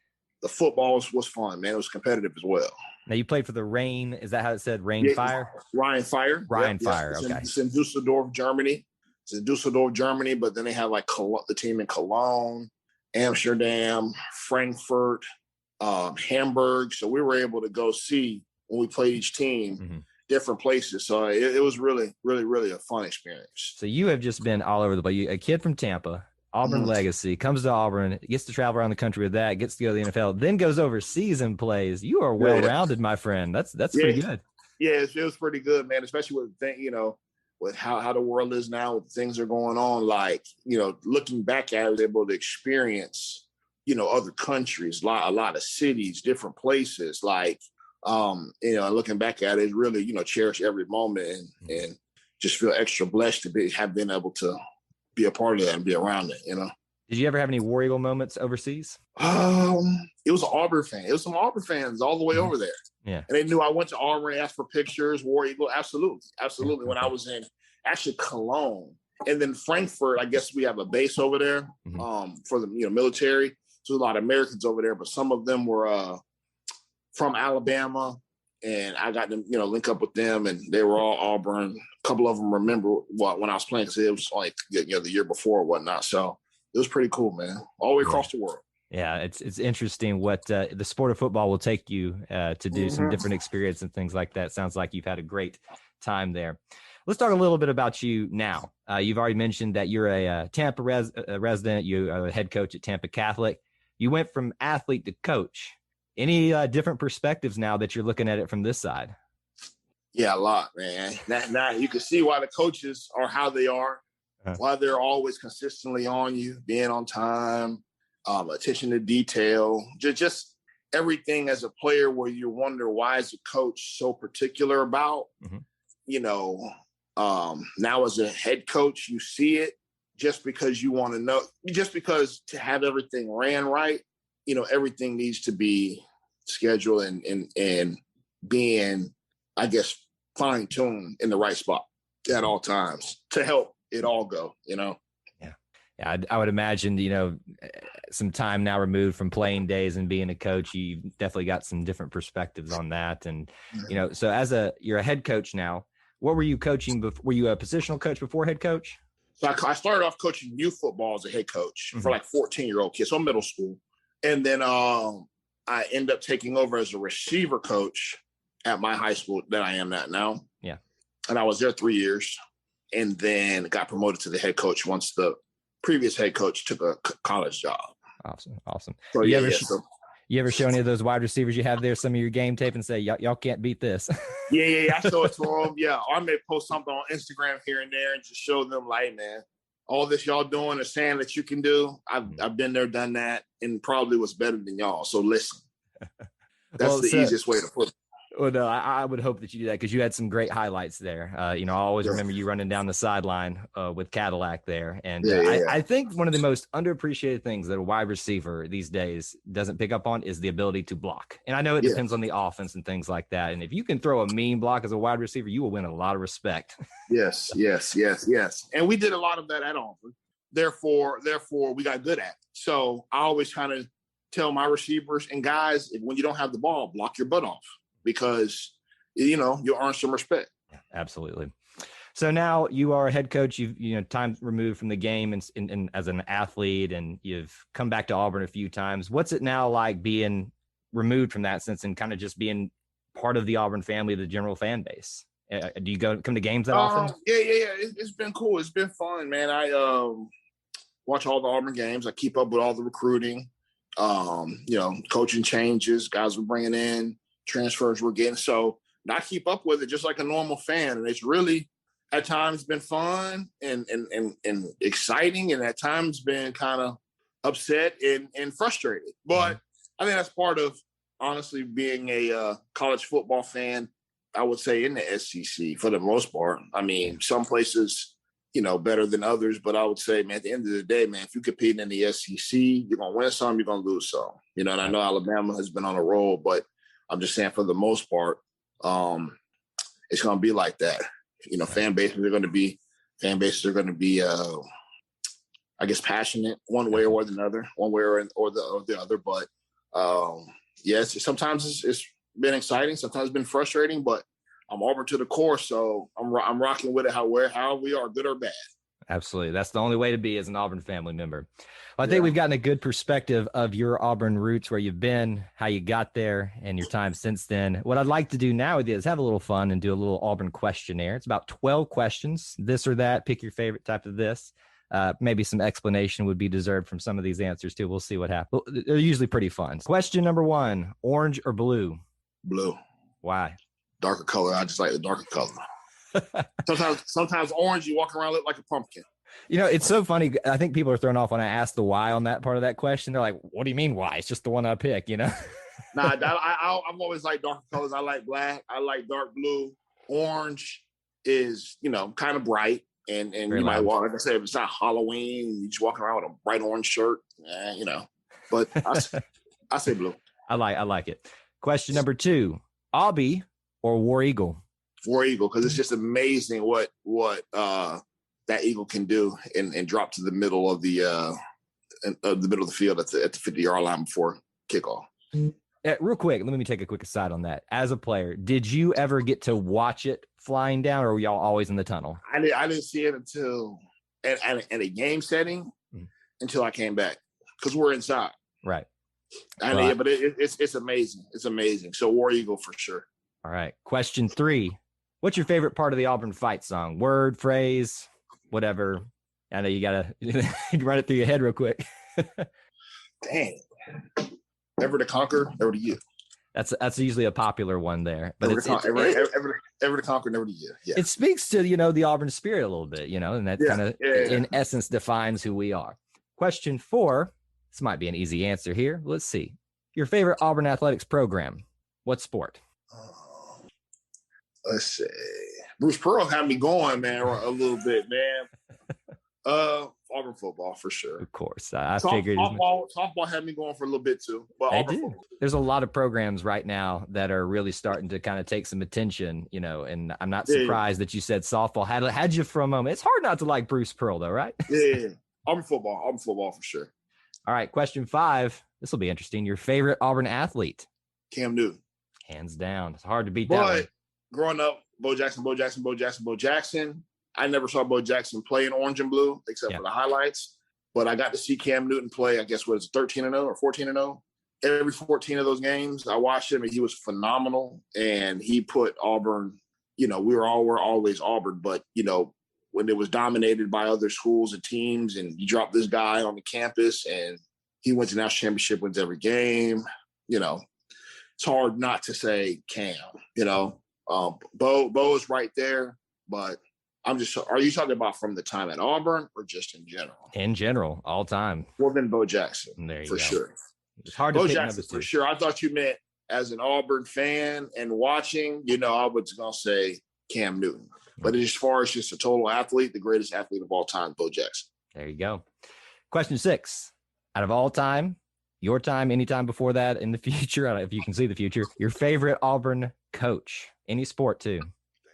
[SPEAKER 3] football was fun, man. It was competitive as well.
[SPEAKER 2] Now, you played for the Rain. Is that how it said? Rain Fire?
[SPEAKER 3] Ryan Fire.
[SPEAKER 2] Fire.
[SPEAKER 3] It's
[SPEAKER 2] okay.
[SPEAKER 3] It's in Dusseldorf, Germany. But then they have like the team in Cologne, Amsterdam, Frankfurt, Hamburg. So we were able to go see when we played each team different places. So it was really, really, really a fun experience.
[SPEAKER 2] So you have just been all over the place. A kid from Tampa, Auburn legacy, comes to Auburn, gets to travel around the country with that, gets to go to the NFL, then goes overseas and plays. You are well-rounded, my friend. That's pretty good.
[SPEAKER 3] Yeah, it was pretty good, man, especially with how the world is now, with things are going on. Like, looking back at it, I was able to experience, other countries, a lot of cities, different places. Like, looking back at it, really, cherish every moment and just feel extra blessed to have been able to be a part of that and be around it,
[SPEAKER 2] Did you ever have any War Eagle moments overseas?
[SPEAKER 3] It was an Auburn fan. It was some Auburn fans all the way over there.
[SPEAKER 2] Yeah.
[SPEAKER 3] And they knew I went to Auburn, asked for pictures, War Eagle. Absolutely. When I was in actually Cologne and then Frankfurt, I guess we have a base over there for the military. So a lot of Americans over there, but some of them were from Alabama, and I got to link up with them, and they were all Auburn. A couple of them remember when I was playing, because it was like the year before or whatnot. So it was pretty cool, man. All the way across the world.
[SPEAKER 2] Yeah, it's interesting what the sport of football will take you to do some different experience and things like that. Sounds like you've had a great time there. Let's talk a little bit about you now. You've already mentioned that you're a Tampa resident. You are a head coach at Tampa Catholic. You went from athlete to coach. Any different perspectives now that you're looking at it from this side?
[SPEAKER 3] Yeah, a lot, man. Now you can see why the coaches are how they are, why they're always consistently on you, being on time, attention to detail, just everything as a player where you wonder, why is the coach so particular about, now as a head coach, you see it just because you want to know, just because to have everything ran right, everything needs to be scheduled and being, I guess, fine-tuned in the right spot at all times to help it all go, Yeah,
[SPEAKER 2] I would imagine, some time now removed from playing days and being a coach, you've definitely got some different perspectives on that. And, so you're a head coach now. What were you coaching before? Were you a positional coach before head coach?
[SPEAKER 3] So I started off coaching youth football as a head coach for like 14-year-old kids, so middle school. And then I ended up taking over as a receiver coach at my high school that I am at now. Yeah. And I was there 3 years and then got promoted to the head coach once the previous head coach took a college job.
[SPEAKER 2] Awesome.
[SPEAKER 3] So
[SPEAKER 2] You ever show any of those wide receivers you have there some of your game tape and say, y'all can't beat this?
[SPEAKER 3] Yeah. I show it to them. Yeah. Or I may post something on Instagram here and there and just show them like, man, all this y'all doing is saying that you can do. I've been there, done that, and probably was better than y'all. So listen, that's the easiest way to put it.
[SPEAKER 2] Well, no, I would hope that you do that because you had some great highlights there. I always remember you running down the sideline with Cadillac there. And I think one of the most underappreciated things that a wide receiver these days doesn't pick up on is the ability to block. And I know it depends on the offense and things like that. And if you can throw a mean block as a wide receiver, you will win a lot of respect.
[SPEAKER 3] Yes. And we did a lot of that at Auburn. Therefore, we got good at it. So I always kind of tell my receivers and guys, when you don't have the ball, block your butt off. Because, you'll earn some respect.
[SPEAKER 2] Absolutely. So now you are a head coach. You've time removed from the game and as an athlete, and you've come back to Auburn a few times. What's it now like being removed from that sense and kind of just being part of the Auburn family, the general fan base? Do you come to games that often?
[SPEAKER 3] Yeah. It's been cool. It's been fun, man. I watch all the Auburn games. I keep up with all the recruiting. Coaching changes, guys we're bringing in. Transfers we're getting. So I keep up with it just like a normal fan. And it's really at times been fun and exciting, and at times been kind of upset and frustrated. But I think that's part of honestly being a college football fan, I would say, in the SEC for the most part. I mean, some places, better than others, but I would say, man, at the end of the day, man, if you compete in the SEC, you're going to win some, you're going to lose some. And I know Alabama has been on a roll, but I'm just saying for the most part, it's going to be like that. Fan bases are going to be, I guess, passionate one way or another, one way or the other. But yes, sometimes it's been exciting, sometimes it's been frustrating, but I'm Auburn to the core, so I'm rocking with it. How we are, good or bad.
[SPEAKER 2] Absolutely. That's the only way to be as an Auburn family member. Well, I think we've gotten a good perspective of your Auburn roots, where you've been, how you got there, and your time since then. What I'd like to do now with you is have a little fun and do a little Auburn questionnaire. It's about 12 questions, this or that. Pick your favorite type of this. Maybe some explanation would be deserved from some of these answers, too. We'll see what happens. They're usually pretty fun. Question number 1, orange or blue?
[SPEAKER 3] Blue.
[SPEAKER 2] Why?
[SPEAKER 3] Darker color. I just like the darker color. Sometimes orange, you walk around look like a pumpkin.
[SPEAKER 2] It's so funny. I think people are thrown off when I ask the why on that part of that question. They're like, what do you mean why? It's just the one I pick, Nah,
[SPEAKER 3] I've always liked darker colors. I like black. I like dark blue. Orange is, kind of bright. And you might walk, like I said, if it's not Halloween, you just walk around with a bright orange shirt, But I say blue.
[SPEAKER 2] I like it. Question number 2, Aubie or War Eagle?
[SPEAKER 3] War Eagle, because it's just amazing what that eagle can do and drop to the middle of the field at the 50-yard line before kickoff.
[SPEAKER 2] Real quick, let me take a quick aside on that. As a player, did you ever get to watch it flying down, or were y'all always in the tunnel?
[SPEAKER 3] I didn't see it until at a game setting until I came back, because we're inside.
[SPEAKER 2] Right.
[SPEAKER 3] But it's amazing. It's amazing. So War Eagle for sure.
[SPEAKER 2] All right. Question 3. What's your favorite part of the Auburn fight song? Word, phrase, whatever. I know you got to run it through your head real quick.
[SPEAKER 3] Dang. Ever to conquer, never to yield.
[SPEAKER 2] That's usually a popular one there. But
[SPEAKER 3] ever to conquer, never to yield. Yeah.
[SPEAKER 2] It speaks to, the Auburn spirit a little bit, and that kind of, in essence, defines who we are. Question 4. This might be an easy answer here. Let's see. Your favorite Auburn athletics program. What sport?
[SPEAKER 3] Let's see. Bruce Pearl had me going, man, a little bit, man. Auburn football for sure.
[SPEAKER 2] Of course, I figured.
[SPEAKER 3] Softball had me going for a little bit too. But
[SPEAKER 2] they do. There's a lot of programs right now that are really starting to kind of take some attention, And I'm not surprised that you said softball had you for a moment. It's hard not to like Bruce Pearl, though, right?
[SPEAKER 3] Yeah, Auburn football for sure.
[SPEAKER 2] All right, question 5. This will be interesting. Your favorite Auburn athlete?
[SPEAKER 3] Cam Newton.
[SPEAKER 2] Hands down. It's hard to beat that one.
[SPEAKER 3] Growing up, Bo Jackson. I never saw Bo Jackson play in orange and blue except for the highlights. But I got to see Cam Newton play, I guess, 13-0 or 14-0. Every 14 of those games, I watched him, and he was phenomenal. And he put Auburn, we're always Auburn, but, when it was dominated by other schools and teams, and you drop this guy on the campus and he went to national championship, wins every game, it's hard not to say Cam, Bo is right there, but are you talking about from the time at Auburn or just in general?
[SPEAKER 2] In general, all time.
[SPEAKER 3] Well, then Bo Jackson,
[SPEAKER 2] there you
[SPEAKER 3] for
[SPEAKER 2] go.
[SPEAKER 3] sure.
[SPEAKER 2] It's hard
[SPEAKER 3] Bo
[SPEAKER 2] to pick
[SPEAKER 3] Jackson for sure. I thought you meant as an Auburn fan and watching, I was going to say Cam Newton. But as far as just a total athlete, the greatest athlete of all time, Bo Jackson.
[SPEAKER 2] There you go. Question 6. Out of all time, your time, any time before that, in the future, I don't know if you can see the future, your favorite Auburn coach, any sport too?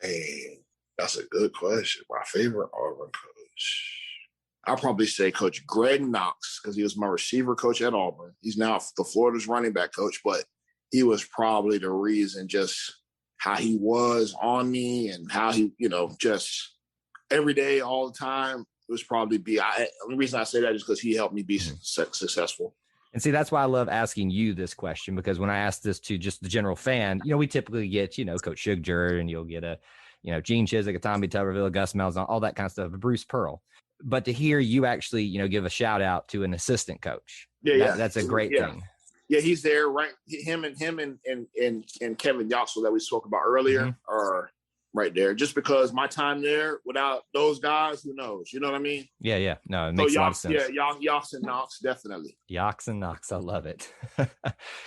[SPEAKER 3] Dang, that's a good question. My favorite Auburn coach. I'll probably say Coach Greg Knox, because he was my receiver coach at Auburn. He's now the Florida's running back coach, but he was probably the reason just how he was on me and how he, just every day, all the time, it was probably the reason I say that is because he helped me be successful.
[SPEAKER 2] And see, that's why I love asking you this question, because when I ask this to just the general fan, we typically get, Coach Shugger, and you'll get Gene Chizik, Tommy Tuberville, Gus Malzahn, all that kind of stuff, Bruce Pearl. But to hear you actually, give a shout out to an assistant coach. That's a great thing.
[SPEAKER 3] Yeah, he's there, right? Him and Kevin Yoxel that we spoke about earlier are right there. Just because my time there, without those guys, who knows? You know what I mean?
[SPEAKER 2] Yeah. No, it makes a lot of sense.
[SPEAKER 3] Yeah, Yox and Knox, definitely.
[SPEAKER 2] Yox and Knox, I love it.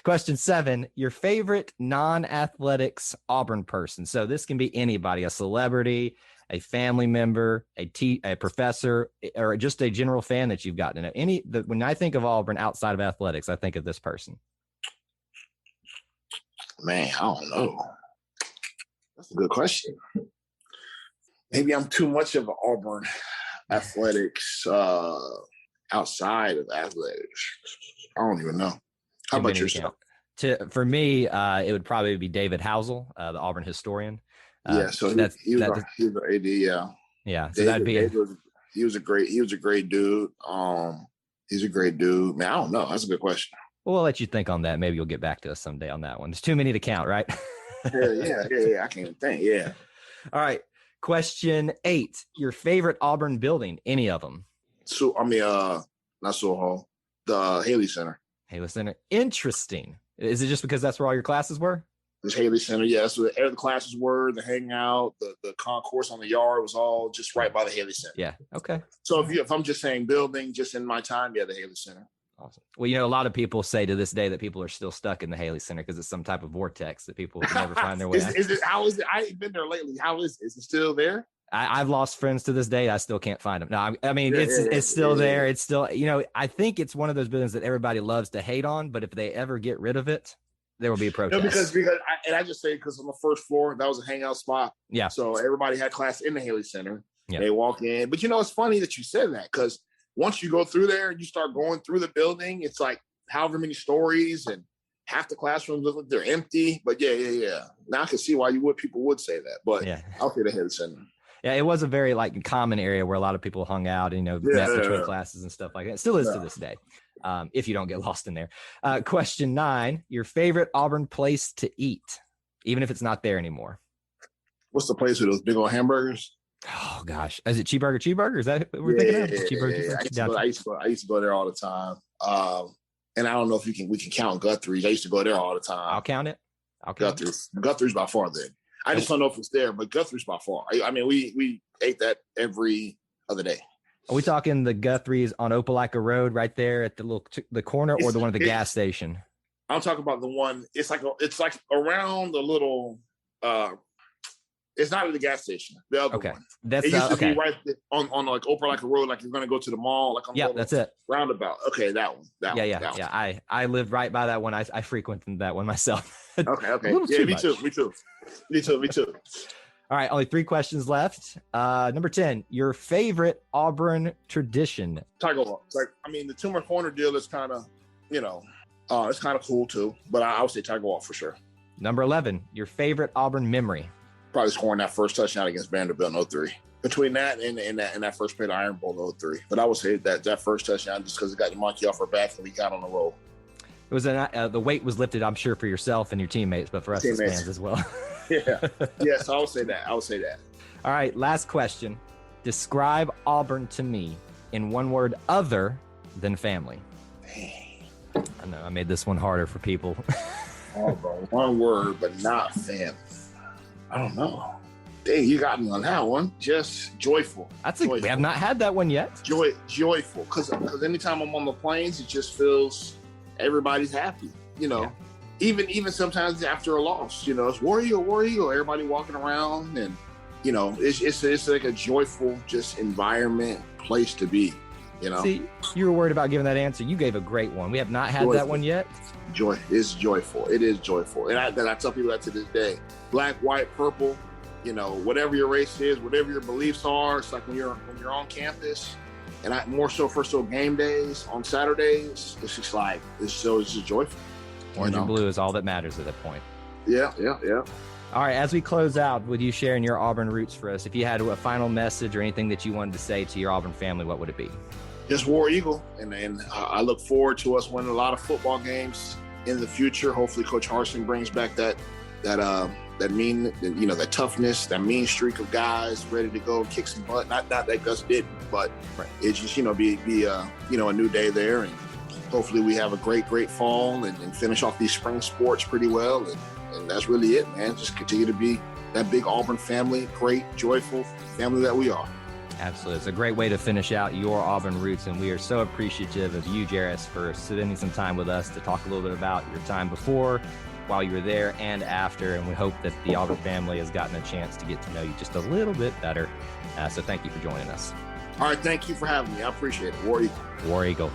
[SPEAKER 2] Question 7, your favorite non-athletics Auburn person. So this can be anybody, a celebrity, a family member, a professor, or just a general fan that you've gotten to know. When I think of Auburn outside of athletics, I think of this person.
[SPEAKER 3] Man, I don't know. That's a good question. Maybe I'm too much of an Auburn athletics outside of athletics. I don't even know. How about yourself?
[SPEAKER 2] For me, it would probably be David Housel, the Auburn historian.
[SPEAKER 3] So he was an AD. Yeah.
[SPEAKER 2] So
[SPEAKER 3] he was a great dude. He's a great dude. Man, I don't know. That's a good question.
[SPEAKER 2] Well, we'll let you think on that. Maybe you'll get back to us someday on that one. There's too many to count, right?
[SPEAKER 3] Yeah. I can't even think. Yeah.
[SPEAKER 2] All right. Question 8. Your favorite Auburn building? Any of them?
[SPEAKER 3] So not Soho. The Haley Center.
[SPEAKER 2] Haley Center. Interesting. Is it just because that's where all your classes were?
[SPEAKER 3] This Haley Center, yeah. So the classes were, the hangout, the concourse on the yard was all just right by the Haley Center.
[SPEAKER 2] Yeah. Okay.
[SPEAKER 3] So if I'm just saying building, just in my time, the Haley Center.
[SPEAKER 2] Awesome. Well, a lot of people say to this day that people are still stuck in the Haley Center because it's some type of vortex that people never find their way out.
[SPEAKER 3] How is it? I ain't been there lately. How is it? Is it still there?
[SPEAKER 2] I've lost friends to this day. I still can't find them. No, I mean, it's still there. It's still, I think it's one of those buildings that everybody loves to hate on, but if they ever get rid of it, there will be a protest.
[SPEAKER 3] No, because I just say because on the first floor, that was a hangout spot.
[SPEAKER 2] Yeah.
[SPEAKER 3] So everybody had class in the Haley Center.
[SPEAKER 2] Yeah.
[SPEAKER 3] They walk in. But it's funny that you said that, because once you go through there and you start going through the building, it's like however many stories, and half the classrooms look like they're empty. But yeah. Now I can see why people would say that. But I'll say the Haley Center.
[SPEAKER 2] Yeah, it was a very common area where a lot of people hung out, met between classes and stuff like that. It still is to this day. If you don't get lost in there. Question 9, your favorite Auburn place to eat, even if it's not there anymore.
[SPEAKER 3] What's the place with those big old hamburgers?
[SPEAKER 2] Oh gosh. Is it Cheeseburger? Is that what we're thinking of?
[SPEAKER 3] Cheeseburger. I used to go there all the time. And I don't know if we can count Guthrie's. I used to go there all the time.
[SPEAKER 2] I'll count it.
[SPEAKER 3] Guthrie's by far then. I just don't know if it's there, but Guthrie's by far. I mean, we ate that every other day.
[SPEAKER 2] Are we talking the Guthrie's on Opelika Road right there at the corner, or the one at the gas station?
[SPEAKER 3] I'm talking about the one. It's like around the little. It's not at the gas station. The other one.
[SPEAKER 2] That's
[SPEAKER 3] it used to be right on like Opelika Road, like you're going to go to the mall. Like
[SPEAKER 2] that's it.
[SPEAKER 3] Roundabout. Okay, that one.
[SPEAKER 2] Yeah. I lived right by that one. I frequented that one myself.
[SPEAKER 3] Okay. Yeah, me too.
[SPEAKER 2] All right, only 3 questions left. Number 10, your favorite Auburn tradition.
[SPEAKER 3] Tiger Walk. The Tumor Corner deal is kind of, it's kind of cool too. But I would say Tiger Walk for sure.
[SPEAKER 2] Number 11, your favorite Auburn memory.
[SPEAKER 3] Probably scoring that first touchdown against Vanderbilt in 03. Between that and that first play of Iron Bowl 03. But I would say that first touchdown, just because it got the monkey off our back and we got on the roll.
[SPEAKER 2] It was the weight was lifted, I'm sure, for yourself and your teammates, but for us as fans as well.
[SPEAKER 3] Yeah. Yes, I would say that.
[SPEAKER 2] All right, last question. Describe Auburn to me in one word other than family. I know I made this one harder for people.
[SPEAKER 3] Auburn, one word, but not family. I don't know. Dang, you got me on that one. Just joyful.
[SPEAKER 2] We have not had that one yet.
[SPEAKER 3] Joyful. Because anytime I'm on the plains, it just feels everybody's happy.
[SPEAKER 2] Yeah.
[SPEAKER 3] Even sometimes after a loss, it's War Eagle, everybody walking around, and it's like a joyful just environment, place to be.
[SPEAKER 2] See, you were worried about giving that answer. You gave a great one. We have not had that one yet.
[SPEAKER 3] Joy is joyful. It is joyful, and I tell people that to this day. Black, white, purple. Whatever your race is, whatever your beliefs are, it's like when you're on campus, and more so for game days on Saturdays, it's just like it's just joyful.
[SPEAKER 2] Orange and blue is all that matters at that point.
[SPEAKER 3] Yeah.
[SPEAKER 2] All right, as we close out, with you sharing your Auburn roots for us, if you had a final message or anything that you wanted to say to your Auburn family, what would it be?
[SPEAKER 3] Just War Eagle, and I look forward to us winning a lot of football games in the future. Hopefully, Coach Harsin brings back that toughness, that mean streak of guys ready to go kick some butt. Not that Gus didn't, but right. It's just be a new day there, and hopefully we have a great fall and finish off these spring sports pretty well, and that's really it, man. Just continue to be that big Auburn family, great, joyful family that we are.
[SPEAKER 2] Absolutely. It's a great way to finish out your Auburn roots, and we are so appreciative of you, Jeris, for spending some time with us to talk a little bit about your time before, while you were there, and after, and we hope that the Auburn family has gotten a chance to get to know you just a little bit better. So thank you for joining us.
[SPEAKER 3] All right, thank you for having me. I appreciate it. War Eagle.
[SPEAKER 2] War Eagle.